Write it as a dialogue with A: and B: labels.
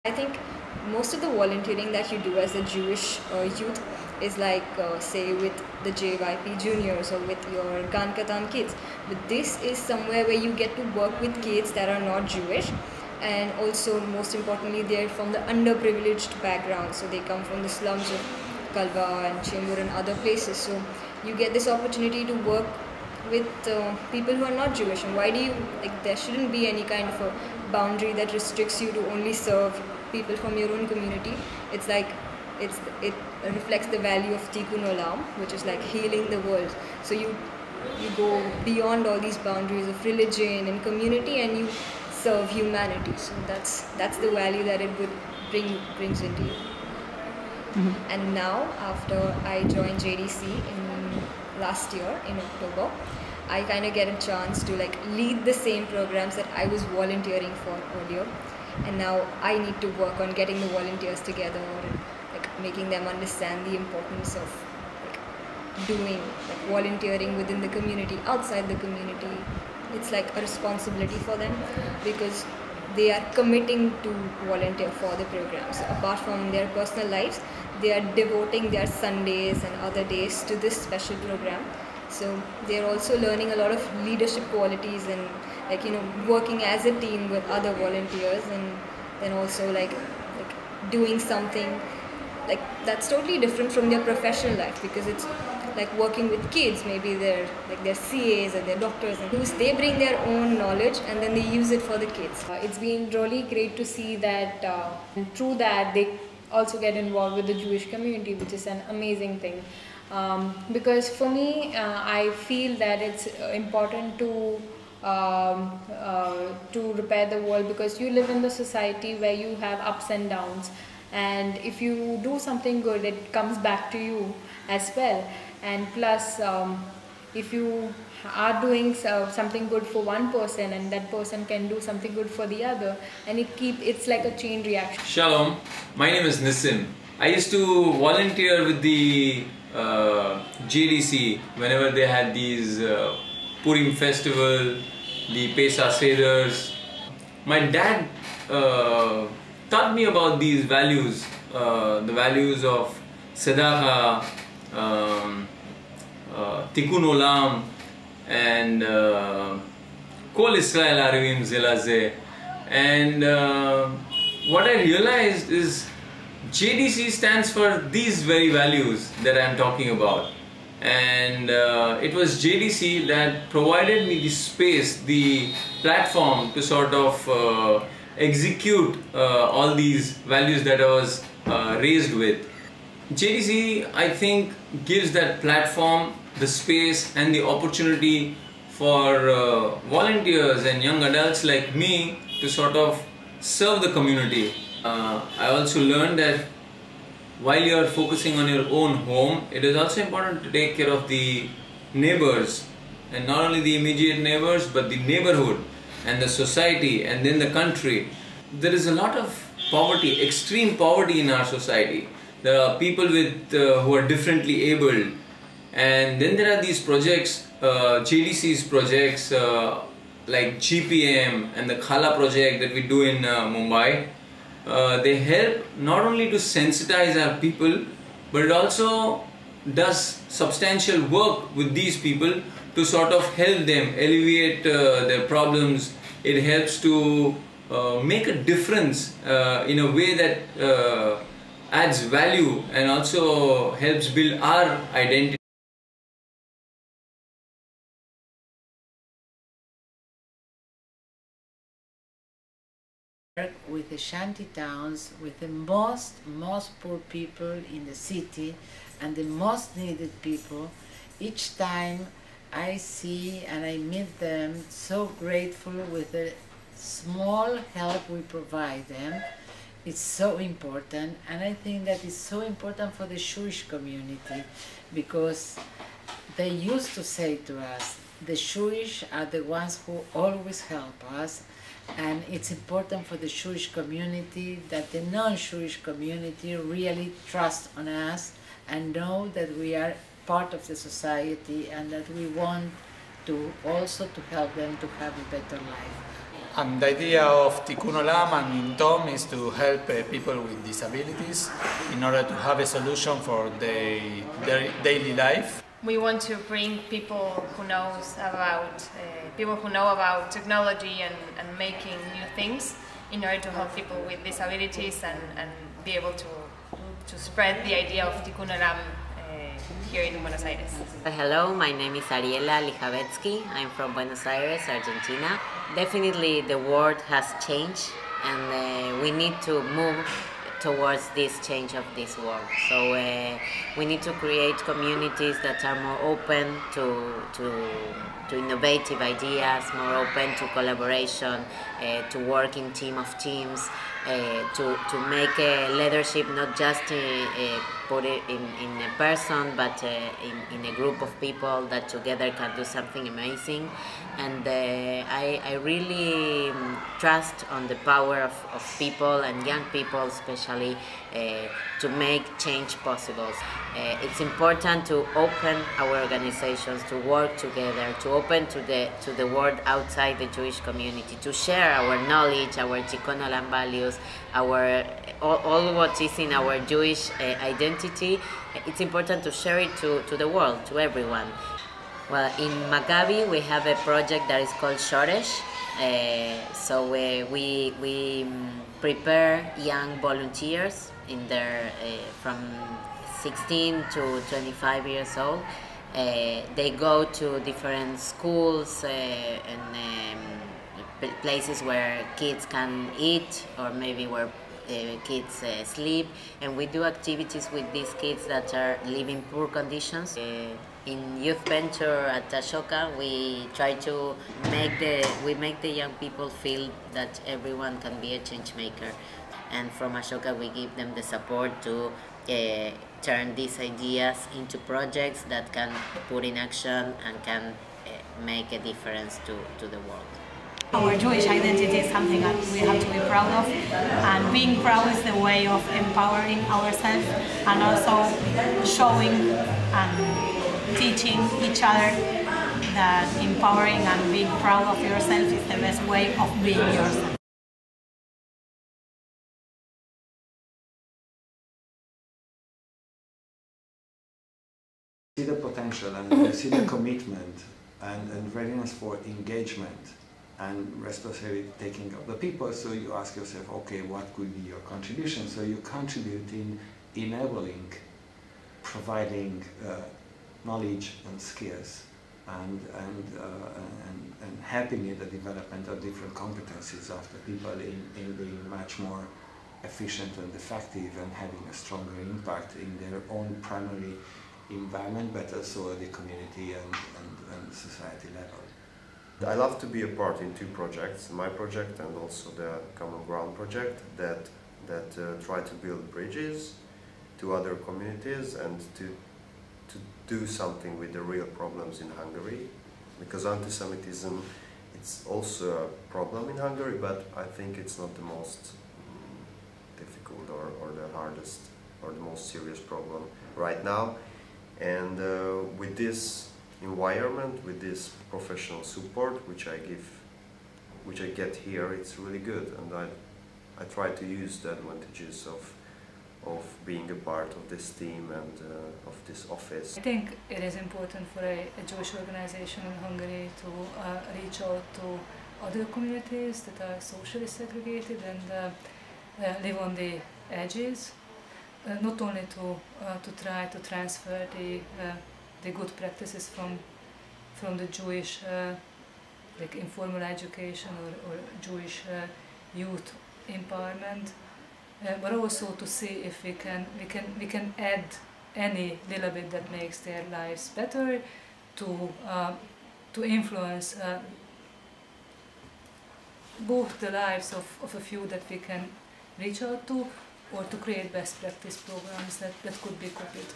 A: I think most of the volunteering that you do as a Jewish youth is like, say, with the JYP juniors or with your Gankatan kids. But this is somewhere where you get to work with kids that are not Jewish, and also, most importantly, they're from the underprivileged background. So they come from the slums of Kalba and Chembur and other places. So you get this opportunity to work with people who are not Jewish. And why do you, like, there shouldn't be any kind of a boundary that restricts you to only serve people from your own community. It's like it reflects the value of Tikun Olam, which is like healing the world. So you go beyond all these boundaries of religion and community, and you serve humanity. So that's the value that it would brings into you. Mm-hmm. And now, after I joined JDC in last year in October, I kind of get a chance to like lead the same programs that I was volunteering for earlier, and now I need to work on getting the volunteers together and like making them understand the importance of like doing like volunteering within the community, outside the community. It's like a responsibility for them because they are committing to volunteer for the programs. So apart from their personal lives, they are devoting their Sundays and other days to this special program. So they're also learning a lot of leadership qualities and like, you know, working as a team with other volunteers, and then also like doing something like that's totally different from their professional life, because it's like working with kids. Maybe they're CAs and they're doctors, and they bring their own knowledge and then they use it for the kids.
B: It's been really great to see that through that they also get involved with the Jewish community, which is an amazing thing. Because for me, I feel that it's important to repair the world, because you live in the society where you have ups and downs, and if you do something good, it comes back to you as well. And plus, if you are doing something good for one person, and that person can do something good for the other, and it's like a chain reaction.
C: Shalom, my name is Nissim. I used to volunteer with the JDC whenever they had these Purim festival, the Pesach Seders. My dad taught me about these values, the values of Tzedakah, Tikun Olam, and Kol Israel Arivim Zelaze. And what I realized is JDC stands for these very values that I am talking about. And it was JDC that provided me the space, the platform to sort of execute all these values that I was raised with. JDC, I think, gives that platform, the space and the opportunity for volunteers and young adults like me to sort of serve the community. I also learned that while you are focusing on your own home, it is also important to take care of the neighbors, and not only the immediate neighbors but the neighborhood and the society and then the country. There is a lot of poverty, extreme poverty in our society. There are people with who are differently abled, and then there are these projects, JDC's projects like GPM and the Khala project that we do in Mumbai. They help not only to sensitize our people, but it also does substantial work with these people to sort of help them alleviate their problems. It helps to make a difference in a way that adds value and also helps build our identity.
D: With the shanty towns, with the most poor people in the city and the most needed people. Each time I see and I meet them, so grateful with the small help we provide them. It's so important, and I think that it's so important for the Jewish community, because they used to say to us, the Jewish are the ones who always help us. And it's important for the Jewish community that the non-Jewish community really trust on us and know that we are part of the society and that we want to also to help them to have a better life.
E: And the idea of Tikun Olam and Tom is to help people with disabilities in order to have a solution for their daily life.
F: We want to bring people who know about technology and making new things in order to help people with disabilities and be able to spread the idea of Tikun Olam here in Buenos Aires.
G: Hello, my name is Ariela Lijavetsky. I'm from Buenos Aires, Argentina. Definitely the world has changed and we need to move towards this change of this world. So we need to create communities that are more open to innovative ideas, more open to collaboration, to work in teams, to make leadership not just put it in a person, but in a group of people that together can do something amazing. And I really trust on the power of people and young people especially to make change possible. It's important to open our organizations, to work together, to open to the world outside the Jewish community, to share our knowledge, our Tikun Olam values, all what is in our Jewish identity. It's important to share it to the world, to everyone. Well, in Maccabi we have a project that is called Shoresh. So we prepare young volunteers in their from 16 to 25 years old. They go to different schools and places where kids can eat, or maybe where kids sleep, and we do activities with these kids that are living poor conditions. In Youth Venture at Ashoka, we try to make the young people feel that everyone can be a change maker, and from Ashoka we give them the support to turn these ideas into projects that can put in action and can make a difference to the world.
H: Our Jewish identity is something that we have to be proud of, and being proud is the way of empowering ourselves and also showing and teaching each other that empowering and being proud of yourself is the best way of being yourself.
I: See the potential and see the commitment and readiness for engagement and responsibility taking of the people. So you ask yourself, okay, what could be your contribution? So you contribute in enabling, providing knowledge and skills and helping in the development of different competencies of the people in being much more efficient and effective and having a stronger impact in their own primary environment, but also at the community and society level.
J: I love to be a part in two projects, my project and also the Common Ground project, that try to build bridges to other communities and to do something with the real problems in Hungary, because anti-Semitism, it's also a problem in Hungary, but I think it's not the most difficult or the hardest or the most serious problem right now. And with this environment, with this professional support which I get here, it's really good, and I try to use the advantages of being a part of this team and of this office.
K: I think it is important for a Jewish organization in Hungary to reach out to other communities that are socially segregated and live on the edges, not only to try to transfer the good practices from the Jewish like informal education or Jewish youth empowerment, but also to see if we can add any little bit that makes their lives better, to influence both the lives of a few that we can reach out to, or to create best practice programs that could be copied.